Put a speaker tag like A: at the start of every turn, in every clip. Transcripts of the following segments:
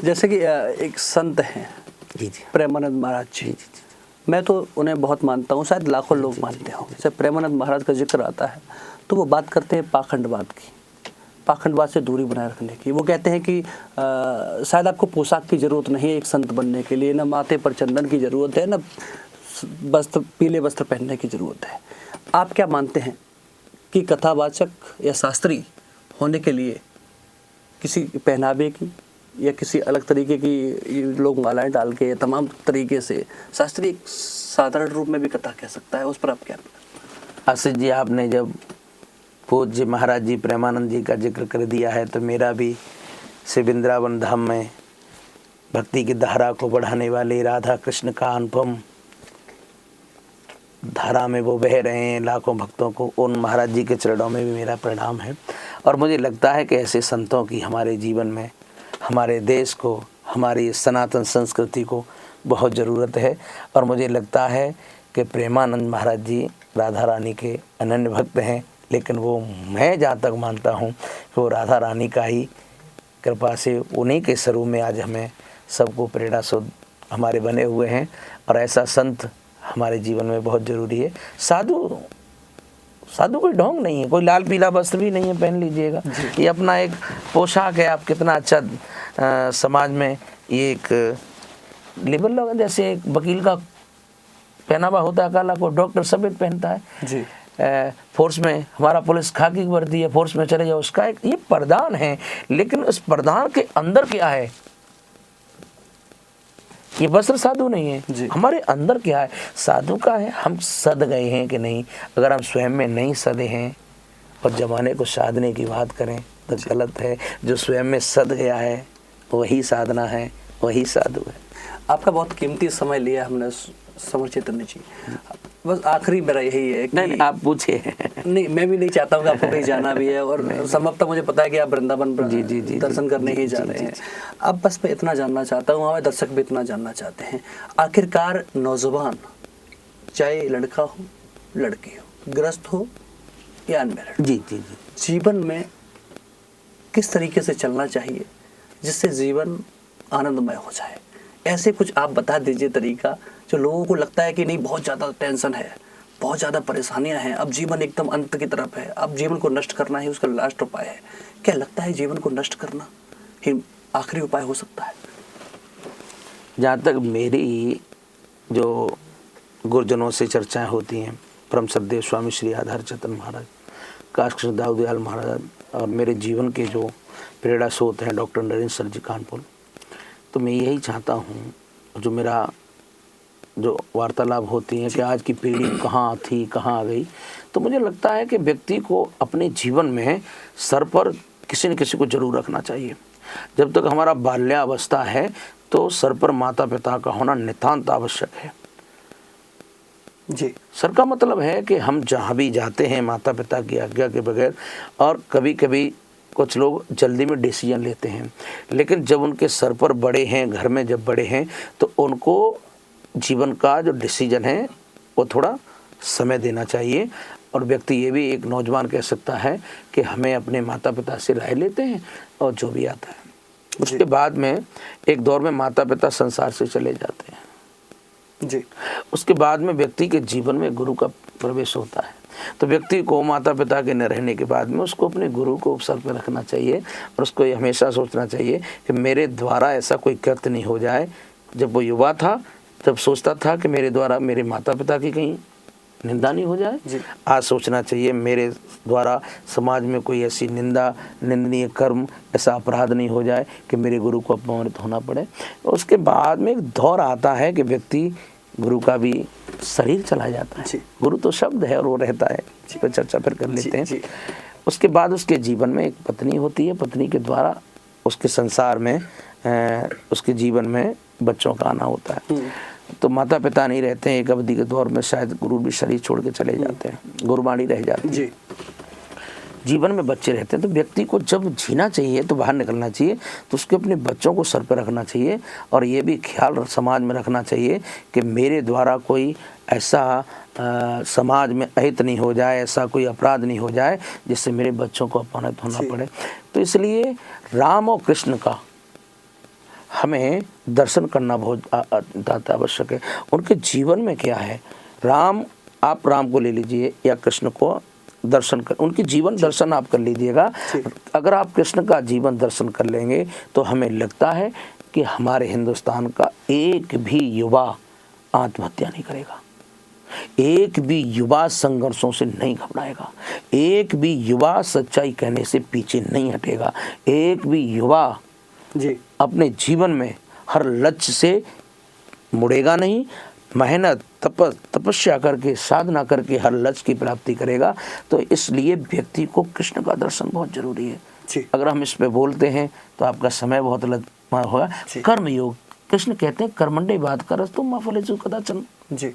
A: जैसे कि एक संत हैं
B: जी जी
A: प्रेमानंद महाराज जी, मैं तो उन्हें बहुत मानता हूँ, शायद लाखों लोग मानते होंगे। जब प्रेमानंद महाराज का जिक्र आता है तो वो बात करते हैं पाखंडवाद की, पाखंडवाद से दूरी बनाए रखने की। वो कहते हैं कि शायद आपको पोशाक की ज़रूरत नहीं है एक संत बनने के लिए, ना माथे पर चंदन की ज़रूरत है, ना वस्त्र पीले वस्त्र पहनने की ज़रूरत है। आप क्या मानते हैं कि कथावाचक या शास्त्री होने के लिए किसी पहनावे की या किसी अलग तरीके की लोग मालाएं डाल के तमाम तरीके से शास्त्री एक साधारण रूप में भी कथा कह सकता है, उस पर आप क्या?
B: आशीष जी, आपने जब पूज्य महाराज जी प्रेमानंद जी का जिक्र कर दिया है तो मेरा भी श्री वृंदावन धाम में भक्ति की धारा को बढ़ाने वाले राधा कृष्ण का अनुपम धारा में वो बह रहे हैं लाखों भक्तों को, उन महाराज जी के चरणों में भी मेरा प्रणाम है। और मुझे लगता है कि ऐसे संतों की हमारे जीवन में, हमारे देश को, हमारी सनातन संस्कृति को बहुत ज़रूरत है। और मुझे लगता है कि प्रेमानंद महाराज जी राधा रानी के अनन्य भक्त हैं, लेकिन वो मैं जहाँ तक मानता हूँ कि वो राधा रानी का ही कृपा से उन्हीं के स्वरूप में आज हमें सबको प्रेरणा स्रोत हमारे बने हुए हैं। और ऐसा संत हमारे जीवन में बहुत ज़रूरी है। साधु साधु कोई ढोंग नहीं है, कोई लाल पीला वस्त्र भी नहीं है पहन लीजिएगा, ये अपना एक पोशाक है। आप कितना अच्छा समाज में ये एक लेबल लगा, जैसे एक वकील का पहनावा होता है काला, को डॉक्टर सफेद पहनता है
A: जी।
B: फोर्स में हमारा पुलिस खाकी की वर्दी है, फोर्स में चले जाओ, उसका एक ये प्रदान है। लेकिन उस प्रदान के अंदर क्या है? ये वस्त्र साधु नहीं है, हमारे अंदर क्या है? साधु का है हम सद गए हैं कि नहीं। अगर हम स्वयं में नहीं सदे हैं और जमाने को साधने की बात करें तो गलत है। जो स्वयं में सद गया है वही साधना है, वही साधु है।
A: आपका बहुत कीमती समय लिया हमने समर चैतन्य जी। बस आखिरी मेरा यही है कि
B: नहीं, आप पूछे।
A: नहीं, मैं भी नहीं चाहता हूँ कि आपको कहीं जाना भी है, और संभवतः मुझे पता है कि आप वृंदावन दर्शन करने ही जा रहे हैं। अब बस मैं इतना जानना चाहता हूँ, हमारे दर्शक भी इतना जानना चाहते हैं, आखिरकार नौजवान, चाहे लड़का हो लड़की हो, गृहस्थ हो या अनमैरिड,
B: जी जी जी,
A: जीवन में किस तरीके से चलना चाहिए जिससे जीवन आनंदमय हो जाए? ऐसे कुछ आप बता दीजिए तरीका, जो लोगों को लगता है कि नहीं बहुत ज़्यादा टेंशन है, बहुत ज़्यादा परेशानियां हैं, अब जीवन एकदम अंत की तरफ है, अब जीवन को नष्ट करना ही उसका लास्ट उपाय है। क्या लगता है जीवन को नष्ट करना ही आखिरी उपाय हो सकता है?
B: जहाँ तक मेरी जो गुरुजनों से चर्चाएं होती हैं, परम श्रद्धेय स्वामी श्री आधार चेतन महाराज, काश कृष्ण दाऊदयाल महाराज, और मेरे जीवन के जो प्रेरणा स्रोत हैं डॉक्टर नरेंद्र सर जी कानपुर, तो मैं यही चाहता हूँ, जो मेरा जो वार्तालाप होती हैं कि आज की पीढ़ी कहाँ थी कहाँ आ गई, तो मुझे लगता है कि व्यक्ति को अपने जीवन में सर पर किसी न किसी को जरूर रखना चाहिए। जब तक हमारा बाल्यावस्था है तो सर पर माता पिता का होना नितांत आवश्यक है
A: जी।
B: सर का मतलब है कि हम जहाँ भी जाते हैं माता पिता की आज्ञा के बगैर, और कभी कभी कुछ लोग जल्दी में डिसीजन लेते हैं, लेकिन जब उनके सर पर बड़े हैं, घर में जब बड़े हैं, तो उनको जीवन का जो डिसीजन है वो थोड़ा समय देना चाहिए। और व्यक्ति ये भी, एक नौजवान कह सकता है कि हमें अपने माता पिता से राय लेते हैं और जो भी आता है, उसके बाद में एक दौर में माता पिता संसार से चले जाते हैं
A: जी।
B: उसके बाद में व्यक्ति के जीवन में गुरु का प्रवेश होता है। तो व्यक्ति को माता पिता के न रहने के बाद में उसको अपने गुरु को सर पर रखना चाहिए, और उसको ये हमेशा सोचना चाहिए कि मेरे द्वारा ऐसा कोई कृत्य नहीं हो जाए। जब वो युवा था तब सोचता था कि मेरे द्वारा मेरे माता पिता की कहीं निंदा नहीं हो जाए। आज सोचना चाहिए मेरे द्वारा समाज में कोई ऐसी निंदा, निंदनीय कर्म, ऐसा अपराध नहीं हो जाए कि मेरे गुरु को अपमानित होना पड़े। उसके बाद में एक दौर आता है कि व्यक्ति गुरु का भी शरीर चला जाता है। गुरु तो शब्द है और वो रहता है, इस पर चर्चा फिर कर लेते हैं। उसके बाद उसके जीवन में एक पत्नी होती है, पत्नी के द्वारा उसके संसार में, उसके जीवन में बच्चों का आना होता है। तो माता पिता नहीं रहते हैं, एक अवधि के दौर में शायद गुरु भी शरीर छोड़ के चले जाते हैं, गुरुवाणी रह जाती है, जीवन में बच्चे रहते हैं। तो व्यक्ति को जब जीना चाहिए तो बाहर निकलना चाहिए, तो उसके अपने बच्चों को सर पर रखना चाहिए, और ये भी ख्याल समाज में रखना चाहिए कि मेरे द्वारा कोई ऐसा समाज में अहित नहीं हो जाए, ऐसा कोई अपराध नहीं हो जाए जिससे मेरे बच्चों को अपमानित होना पड़े। तो इसलिए राम और कृष्ण का हमें दर्शन करना बहुत आवश्यक है। उनके जीवन में क्या है, आप राम को ले लीजिए या कृष्ण को दर्शन कर, उनकी जीवन दर्शन आप कर लीजिएगा। अगर आप कृष्ण का जीवन दर्शन कर लेंगे तो हमें लगता है कि हमारे हिंदुस्तान का एक भी युवा आत्महत्या नहीं करेगा, एक भी युवा संघर्षों से नहीं घबराएगा, एक भी युवा सच्चाई कहने से पीछे नहीं हटेगा, एक भी युवा अपने जीवन में हर लक्ष्य से मुड़ेगा नहीं, मेहनत तपस्या करके साधना करके हर लक्ष्य की प्राप्ति करेगा। तो इसलिए व्यक्ति को कृष्ण का दर्शन बहुत जरूरी है। अगर हम इस पे बोलते हैं तो आपका समय बहुत लगता होगा। कर्म योग, कृष्ण कहते हैं कर्मंडे बात कर तुम फलेषु कदाचन। जी,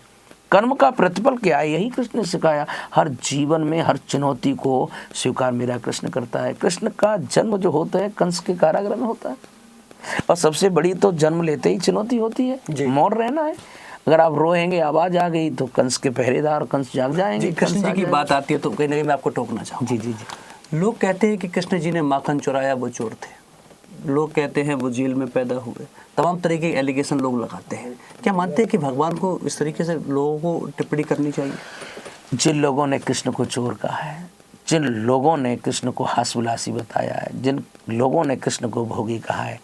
B: कर्म का प्रतिफल क्या है, यही कृष्ण ने सिखाया। हर जीवन में हर चुनौती को स्वीकार मेरा कृष्ण करता है। कृष्ण का जन्म जो होता है कंस के कारागृह में होता है, और सबसे बड़ी तो जन्म लेते ही चुनौती होती है, मौन रहना है। अगर आप रोएंगे, आवाज आ गई तो कंस के पहरेदार कंस जाग जाएंगे।
A: कृष्ण जी की बात आती है तो कहीं ना कहीं मैं आपको टोकना चाहूँगा। जी, लोग कहते हैं कि कृष्ण जी ने माखन चुराया, वो चोर थे। लोग कहते हैं वो जेल में पैदा हुए, तमाम तरह के एलिगेशन लोग लगाते हैं। क्या मानते हैं कि भगवान को इस तरीके से लोगों को टिप्पणी करनी चाहिए?
B: जिन लोगों ने कृष्ण को चोर कहा है, जिन लोगों ने कृष्ण को हास्यविलासी बताया है, जिन लोगों ने कृष्ण को भोगी कहा है,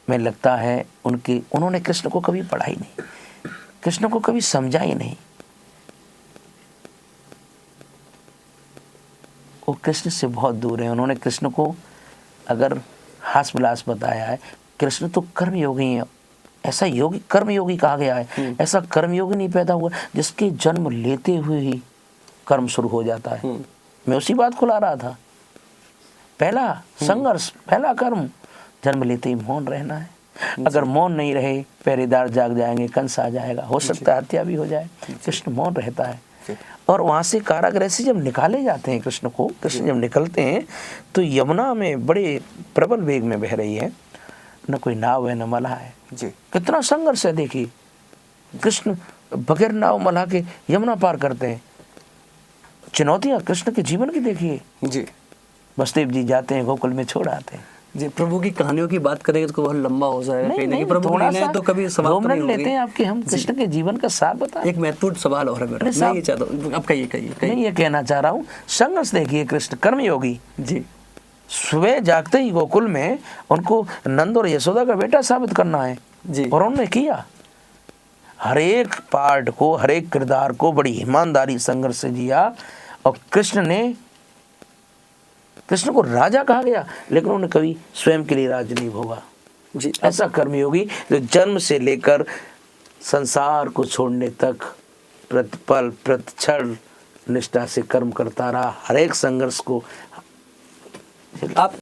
B: मैं लगता है उन्होंने कृष्ण को कभी पढ़ा ही नहीं, कृष्ण को कभी समझा ही नहीं। वो कृष्ण से बहुत दूर है। उन्होंने कृष्ण को अगर हास्यविलास बताया है, कृष्ण तो कर्मयोगी है। ऐसा योगी कर्मयोगी कहा गया है, ऐसा कर्मयोगी नहीं पैदा हुआ जिसके जन्म लेते हुए ही कर्म शुरू हो जाता है। मैं उसी बात को ला रहा था। पहला संघर्ष, पहला कर्म जन्म लेते ही मौन रहना है। अगर मौन नहीं रहे, पहरेदार जाग जाएंगे, कंस आ जाएगा, हो सकता है हत्या भी हो जाए। कृष्ण मौन रहता है। और वहाँ से कारागृह से जब निकाले जाते हैं कृष्ण जब निकलते हैं तो यमुना में बड़े प्रबल वेग में बह रही है, न कोई नाव है न मलाह है। कितना संघर्ष है देखिए, कृष्ण बगैर नाव मलाह के यमुना पार करते हैं। चुनौतियाँ कृष्ण के जीवन की देखिए। वसुदेव जी जाते हैं, गोकुल में छोड़ आते हैं।
A: जी, प्रभु की कहानियों की बात करेंगे तो बहुत लंबा हो जाएगा।
B: नहीं,
A: प्रभु ने तो कभी सवाल तो नहीं
B: लेते हैं आपके, हम कृष्ण के जीवन का सार बताएं।
A: एक महत्वपूर्ण सवाल और है मेरा, मैं ये चाहता हूँ, अब कहिए।
B: नहीं, ये कहना चाह रहा हूँ, संघर्ष देखिए। कृष्ण कर्मयोगी जी, सुबह जागते ही गोकुल में उनको नंद और यशोदा का बेटा साबित करना है जी, और उन्होंने किया। हर एक पार्ट को, हर एक किरदार को बड़ी ईमानदारी संघर्ष से जिया। और कृष्ण को राजा कहा गया, लेकिन उन्होंने कभी स्वयं के लिए राज नहीं भोगा जी। ऐसा कर्मयोगी जो जन्म से लेकर संसार को छोड़ने तक प्रतिपल प्रतिक्षण निष्ठा से कर्म करता रहा, हर एक संघर्ष को।
A: आप